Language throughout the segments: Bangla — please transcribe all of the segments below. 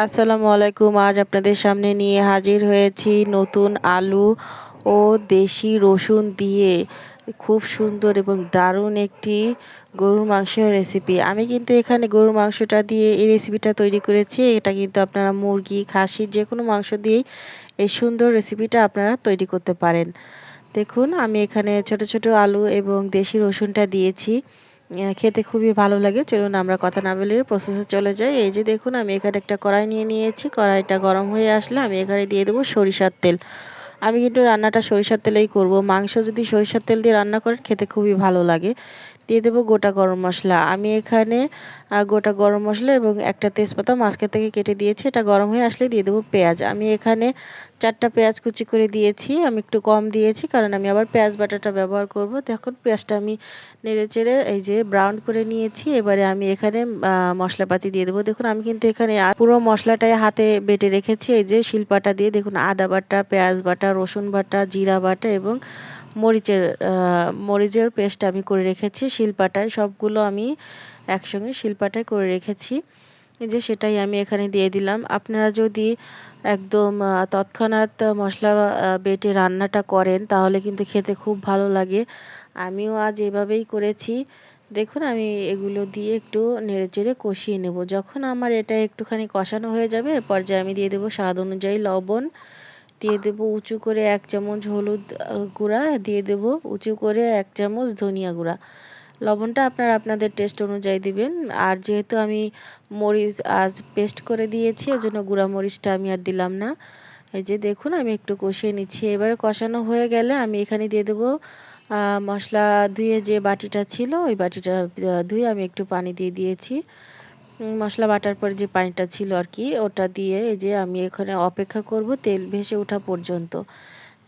আসসালামু আলাইকুম। আজ আপনাদের সামনে নিয়ে হাজির হয়েছি নতুন আলু ও দেশি রসুন দিয়ে খুব সুন্দর এবং দারুণ একটি গরুর মাংসের রেসিপি। আমি কিন্তু এখানে গরুর মাংসটা দিয়ে এই রেসিপিটা তৈরি করেছি। এটা কিন্তু আপনারা মুরগি, খাসির যেকোনো মাংস দিয়েই এই সুন্দর রেসিপিটা আপনারা তৈরি করতে পারেন। দেখুন আমি এখানে ছোট ছোট আলু এবং দেশি রসুনটা দিয়েছি। খেতে খুবই ভালো লাগে। চলুন আমরা কথা না বলে প্রসেসে চলে যাই। এই যে দেখুন আমি এখানে একটা কড়াই নিয়ে নিয়েছি। কড়াইটা গরম হয়ে আসলে আমি এখানে দিয়ে দেবো সরিষার তেল। আমি কিন্তু রান্নাটা সরিষার তেলেই করব। মাংস যদি সরিষার তেল দিয়ে রান্না করেন খেতে খুবই ভালো লাগে। দিয়ে দেবো গোটা গরম মশলা। আমি এখানে গোটা গরম মশলা এবং একটা তেজপাতা মাঝখান থেকে কেটে দিয়েছি। এটা গরম হয়ে আসলে দিয়ে দেবো পেঁয়াজ। আমি এখানে ৪ টা পেঁয়াজ কুচি করে দিয়েছি। আমি একটু কম দিয়েছি কারণ আমি আবার পেঁয়াজ বাটাটা ব্যবহার করব। দেখুন পেঁয়াজটা আমি নেড়েচেড়ে এই যে ব্রাউন করে নিয়েছি। এবারে আমি এখানে মশলাপাতি দিয়ে দেবো। দেখুন আমি কিন্তু এখানে পুরো মশলাটাই হাতে বেটে রেখেছি। এই যে শিলপাটা দিয়ে দেখুন আদা বাটা, পেঁয়াজ বাটা, রসুন বাটা, জিরা বাটা এবং মরিচের পেস্ট আমি করে রেখেছি শিলপাটায়। সবগুলো আমি একসঙ্গে শিলপাটায় করে রেখেছি। এই যে সেটাই আমি এখানে দিয়ে দিলাম। আপনারা যদি একদম তৎক্ষণাৎ মশলা বেটে রান্নাটা করেন তাহলে কিন্তু খেতে খুব ভালো লাগে। আমিও আজ এভাবেই করেছি। দেখুন আমি এগুলো দিয়ে একটু নেড়েচেড়ে কষিয়ে নেব। যখন আমার এটা একটুখানি কষানো হয়ে যাবে এ পর্যায়ে আমি দিয়ে দেবো স্বাদ অনুযায়ী লবণ, দিয়ে দেবো উঁচু করে ১ চামচ হলুদ গুঁড়া, দিয়ে দেবো উঁচু করে ১ চামচ ধনিয়া গুঁড়া। লবণটা আপনারা আপনাদের টেস্ট অনুযায়ী দিবেন। আর যেহেতু আমি মরিচ আজ পেস্ট করে দিয়েছি এজন্য গুঁড়া মরিচটা আমি আর দিলাম না। এই যে দেখুন আমি একটু কষিয়ে নিচ্ছি। এবারে কষানো হয়ে গেলে আমি এখানে দিয়ে দেবো মশলা ধুয়ে যে বাটিটা ছিল ওই বাটিটা ধুয়ে আমি একটু পানি দিয়ে দিয়েছি। মশলা বাটার পরে যে পানিটা ছিল আর কি ওটা দিয়ে এই যে আমি এখানে অপেক্ষা করব তেল ভেসে ওঠা পর্যন্ত।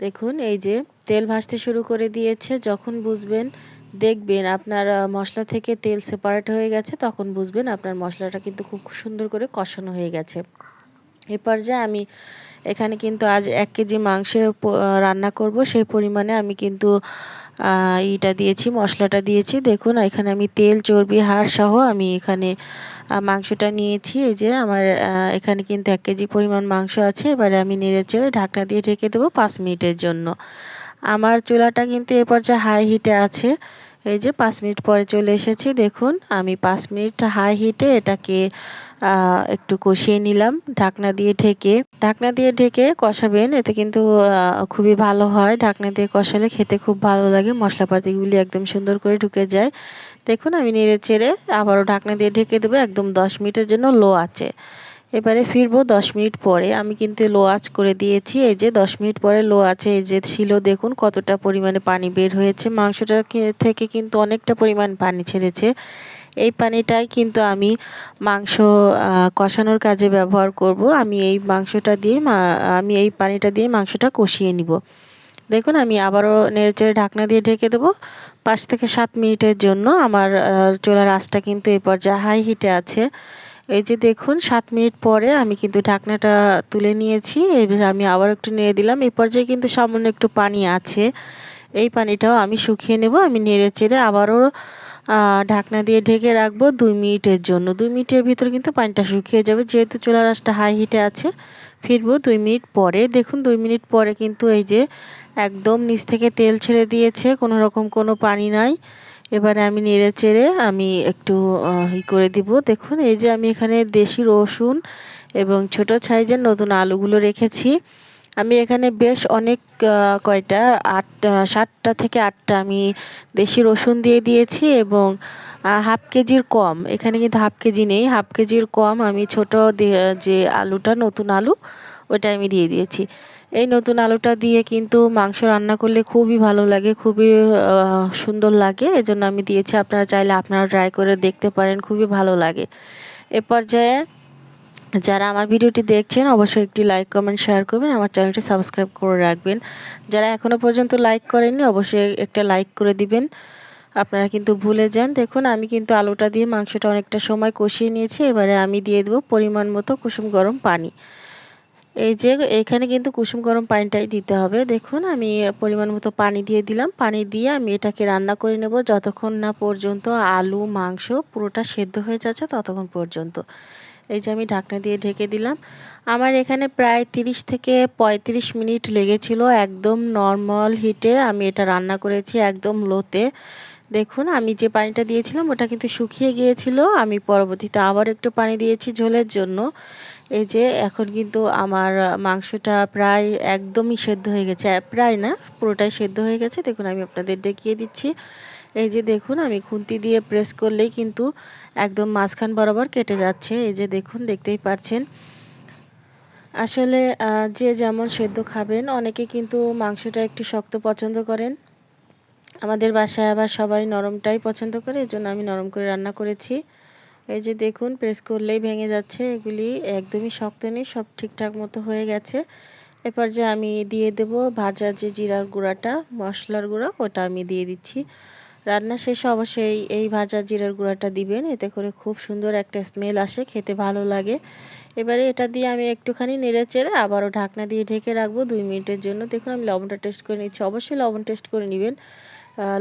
দেখুন এই যে তেল ভাসতে শুরু করে দিয়েছে। যখন বুঝবেন দেখবেন আপনার মশলা থেকে তেল সেপারেট হয়ে গেছে তখন বুঝবেন আপনার মশলাটা কিন্তু খুব সুন্দর করে কষানো হয়ে গেছে। এ পর্যায়ে আমি এখানে কিন্তু আজ ১ কেজি মাংসের রান্না করব সেই পরিমাণে আমি কিন্তু ইটা দিয়েছি, মশলাটা দিয়েছি। দেখুন এখানে আমি তেল, চর্বি, হাড় সহ আমি এখানে মাংসটা নিয়েছি। এই যে আমার এখানে কিন্তু ১ কেজি পরিমাণ মাংস আছে। এবারে আমি নেড়েচেড়ে ঢাকনা দিয়ে ঢেকে দেবো ৫ মিনিটের জন্য। আমার চুলাটা কিন্তু এ পর্যায়ে হাই হিটে আছে। এই যে ৫ মিনিট পরে চলে এসেছি। দেখুন আমি ৫ মিনিট হাই হিটে এটাকে একটু কষিয়ে নিলাম ঢাকনা দিয়ে ঢেকে। ঢাকনা দিয়ে ঢেকে কষাবেন, এতে কিন্তু খুবই ভালো হয়। ঢাকনা দিয়ে কষালে খেতে খুব ভালো লাগে। মশলাপাতিগুলি একদম সুন্দর করে ঢুকে যায়। দেখুন আমি নেড়েচেড়ে আবারও ঢাকনা দিয়ে ঢেকে দেবো একদম ১০ মিনিটের জন্য লো আঁচে। এবারে ফিরবো ১০ মিনিট পরে। আমি কিন্তু লো আঁচ করে দিয়েছি। এই যে ১০ মিনিট পরে লো আঁচে এই যে ছিল দেখুন কতটা পরিমাণে পানি বের হয়েছে। মাংসটা থেকে কিন্তু অনেকটা পরিমাণ পানি ছেড়েছে। এই পানিটাই কিন্তু আমি মাংস কষানোর কাজে ব্যবহার করব। আমি এই পানিটা দিয়ে মাংসটা কষিয়ে নিব। দেখুন আমি আবারও নেড়েচেড়ে ঢাকনা দিয়ে ঢেকে দেবো ৫ থেকে ৭ মিনিটের জন্য। আমার চুলার আঁচটা কিন্তু এই পর্যায়ে হাই হিটে আছে। এই যে দেখুন ৭ মিনিট পরে আমি কিন্তু ঢাকনাটা তুলে নিয়েছি। এবার আমি আবার একটু নেড়ে দিলাম। এই পর্যায়ে কিন্তু সামান্য একটু পানি আছে। এই পানিটাও আমি শুকিয়ে নেব। আমি নেড়েচেড়ে আবারও ঢাকনা দিয়ে ঢেকে রাখবো ২ মিনিটের জন্য। ২ মিনিটের ভিতর কিন্তু পানিটা শুকিয়ে যাবে। যেহেতু চুলার আঁচটা হাই হিটে আছে। ফিরবো ২ মিনিট পরে। দেখুন ২ মিনিট পরে কিন্তু এই যে একদম নিচ থেকে তেল ছেড়ে দিয়েছে। কোনো রকম কোনো পানি নাই। এবারে আমি নেড়েচেড়ে আমি একটু করে দিব। দেখুন এই যে আমি এখানে দেশি রসুন এবং ছোট সাইজের নতুন আলুগুলো রেখেছি। আমি এখানে বেশ অনেক কয়টা ৭টা থেকে ৮টা আমি দেশি রসুন দিয়ে দিয়েছি এবং হাফ কেজির কম, এখানে কিন্তু হাফ কেজি নেই, হাফ কেজির কম আমি ছোট যে আলুটা নতুন আলু ওটা আমি দিয়ে দিয়েছি। এই নতুন আলুটা দিয়ে কিন্তু মাংস রান্না করলে খুবই ভালো লাগে, খুবই সুন্দর লাগে। এজন্য আমি দিয়েছি। আপনারা চাইলে আপনারা ট্রাই করে দেখতে পারেন, খুবই ভালো লাগে। এ পর্যায়ে যারা আমার ভিডিওটি দেখছেন অবশ্যই একটি লাইক, কমেন্ট, শেয়ার করবেন। আমার চ্যানেলটি সাবস্ক্রাইব করে রাখবেন। যারা এখনও পর্যন্ত লাইক করেননি অবশ্যই একটা লাইক করে দিবেন। আপনারা কিন্তু ভুলে যান। দেখুন আমি কিন্তু আলুটা দিয়ে মাংসটা অনেকটা সময় কষিয়ে নিয়েছি। এবারে আমি দিয়ে দেবো পরিমাণ মতো কুসুম গরম পানি। এই যে এখানে কিন্তু কুসুম গরম পানিটাই দিতে হবে। দেখুন আমি পরিমাণ মতো পানি দিয়ে দিলাম। পানি দিয়ে আমি এটাকে রান্না করে নেব যতক্ষণ না পর্যন্ত আলু, মাংস পুরোটা সেদ্ধ হয়ে যাচ্ছে ততক্ষণ পর্যন্ত। এই যে আমি ঢাকনা দিয়ে ঢেকে দিলাম। আমার এখানে প্রায় ৩০ থেকে ৩৫ মিনিট লেগেছিল একদম নরমাল হিটে আমি এটা রান্না করেছি একদম লোতে। দেখুন আমি যে পানিটা দিয়েছিলাম ওটা কিন্তু শুকিয়ে গিয়েছিল। আমি পরবর্তীতে আবার একটু পানি দিয়েছি ঝোলের জন্য। এই যে এখন কিন্তু আমার মাংসটা প্রায় একদমই সেদ্ধ হয়ে গেছে। প্রায় না, পুরোটাই সেদ্ধ হয়ে গেছে। দেখুন আমি আপনাদের দেখিয়ে দিচ্ছি। এই যে দেখুন আমি খুন্তি দিয়ে প্রেস করলেই কিন্তু একদম মাঝখান বরাবর কেটে যাচ্ছে। এই যে দেখুন, দেখতেই পাচ্ছেন। আসলে যে যেমন সেদ্ধ খাবেন, অনেকে কিন্তু মাংসটা একটু শক্ত পছন্দ করেন। আমাদের বাসায় আবার সবাই নরমটাই পছন্দ করে, এজন্য আমি নরম করে রান্না করেছি। এই যে দেখুন প্রেস করলেই ভেঙে যাচ্ছে, এগুলি একদমই শক্ত নেই, সব ঠিকঠাক মতো হয়ে গেছে। এরপর যে আমি দিয়ে দেব ভাজা যে জিরার গুঁড়াটা, মশলার গুঁড়া, ওটা আমি দিয়ে দিচ্ছি। রান্না শেষে অবশ্যই এই ভাজা জিরার গুঁড়াটা দিবেন, এতে করে খুব সুন্দর একটা স্মেল আসে, খেতে ভালো লাগে। এবারে এটা দিয়ে আমি একটুখানি নেড়ে চেড়ে আবারও ঢাকনা দিয়ে ঢেকে রাখবো 2 মিনিটের জন্য। দেখুন আমি লবণটা টেস্ট করে নিচ্ছি, অবশ্যই লবণ টেস্ট করে নেবেন,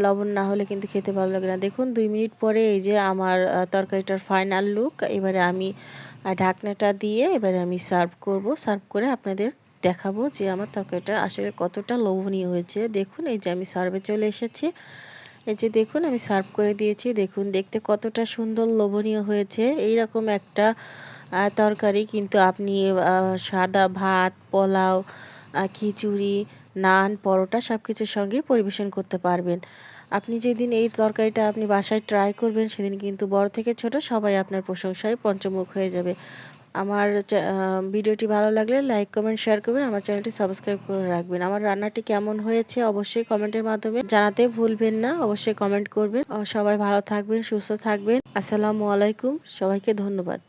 লবণ না হলে কিন্তু খেতে ভালো লাগে না। দেখুন 2 মিনিট পরে এই যে আমার তরকারিটার ফাইনাল লুক। এবারে আমি ঢাকনাটা দিয়ে এবারে আমি সার্ভ করব। সার্ভ করে আপনাদের দেখাবো যে আমার তরকারিটা আসলে কতটা লোভনীয় হয়েছে। দেখুন এই যে আমি সার্ভে চলে এসেছি। এই যে দেখুন আমি সার্ভ করে দিয়েছি। দেখুন দেখতে কতটা সুন্দর লোভনীয় হয়েছে। এইরকম একটা তরকারি কিন্তু আপনি সাদা ভাত, পোলাও, খিচুড়ি, নান, পরোটা সবকিছুর সঙ্গে পরিবেশন করতে পারবেন। আপনি যেদিন এই তরকারিটা আপনি বাসায় ট্রাই করবেন, সেদিন কিন্তু বড় থেকে ছোট সবাই আপনার প্রশংসায় পঞ্চমুখ হয়ে যাবে। আমার ভিডিওটি ভালো লাগলে লাইক, কমেন্ট, শেয়ার করবেন। আমার চ্যানেলটি সাবস্ক্রাইব করে রাখবেন। আমার রান্নাটি কেমন হয়েছে অবশ্যই কমেন্টের মাধ্যমে জানাতে ভুলবেন না। অবশ্যই কমেন্ট করবেন। সবাই ভালো থাকবেন, সুস্থ থাকবেন। আসসালামু আলাইকুম। সবাইকে ধন্যবাদ।